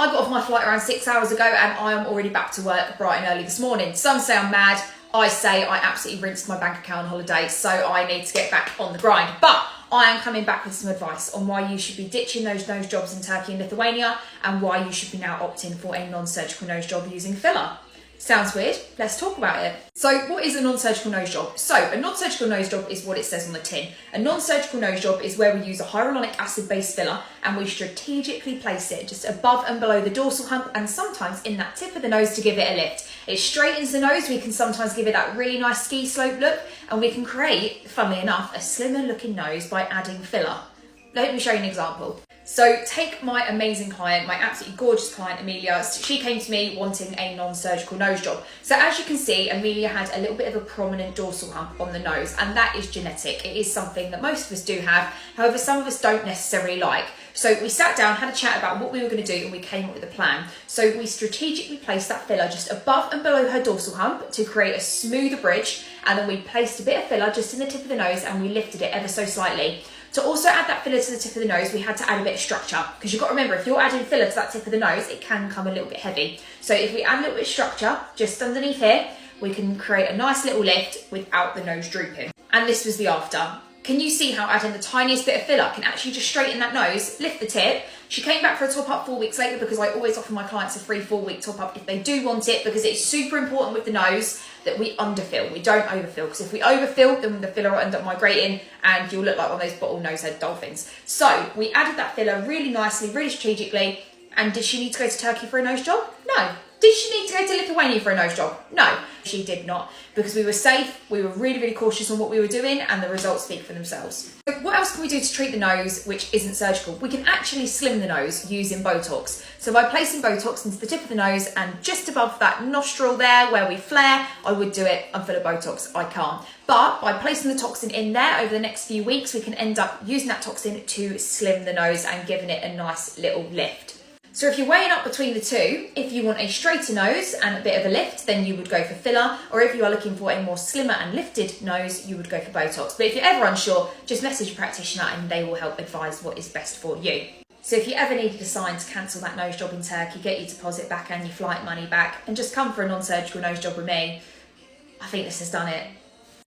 I got off my flight around 6 hours ago and I am already back to work bright and early this morning. Some say I'm mad. I say I absolutely rinsed my bank account on holiday, so I need to get back on the grind. But I am coming back with some advice on why you should be ditching those nose jobs in Turkey and Lithuania and why you should be now opting for a non-surgical nose job using filler. Sounds weird? Let's talk about it. So what is a non-surgical nose job? So a non-surgical nose job is what it says on the tin. A non-surgical nose job is where we use a hyaluronic acid-based filler and we strategically place it just above and below the dorsal hump and sometimes in that tip of the nose to give it a lift. It straightens the nose, we can sometimes give it that really nice ski slope look, and we can create, funnily enough, a slimmer looking nose by adding filler. Let me show you an example. So take my amazing client, my absolutely gorgeous client, Amelia. She came to me wanting a non-surgical nose job. So as you can see, Amelia had a little bit of a prominent dorsal hump on the nose, and that is genetic. It is something that most of us do have. However, some of us don't necessarily like. So we sat down, had a chat about what we were going to do, and we came up with a plan. So we strategically placed that filler just above and below her dorsal hump to create a smoother bridge, and then we placed a bit of filler just in the tip of the nose and we lifted it ever so slightly. To also add that filler to the tip of the nose, we had to add a bit of structure, because you've got to remember, if you're adding filler to that tip of the nose, it can come a little bit heavy. So if we add a little bit of structure just underneath here, we can create a nice little lift without the nose drooping. And this was the after. Can you see how adding the tiniest bit of filler can actually just straighten that nose, lift the tip? She came back for a top up 4 weeks later, because I always offer my clients a free 4-week top up if they do want it, because it's super important with the nose that we underfill, we don't overfill, because if we overfill, then the filler will end up migrating and you'll look like one of those bottlenose-head dolphins. So we added that filler really nicely, really strategically. And did she need to go to Turkey for a nose job? No. Did she need to go to Lithuania for a nose job? No, she did not, because we were safe, we were really, really cautious on what we were doing, and the results speak for themselves. So what else can we do to treat the nose which isn't surgical? We can actually slim the nose using Botox. So by placing Botox into the tip of the nose and just above that nostril there where we flare, I would do it. I'm full of Botox, I can't. But by placing the toxin in there over the next few weeks, we can end up using that toxin to slim the nose and giving it a nice little lift. So if you're weighing up between the two, if you want a straighter nose and a bit of a lift, then you would go for filler, or if you are looking for a more slimmer and lifted nose, you would go for Botox. But if you're ever unsure, just message a practitioner and they will help advise what is best for you. So if you ever needed a sign to cancel that nose job in Turkey, get your deposit back and your flight money back, and just come for a non-surgical nose job with me, I think this has done it.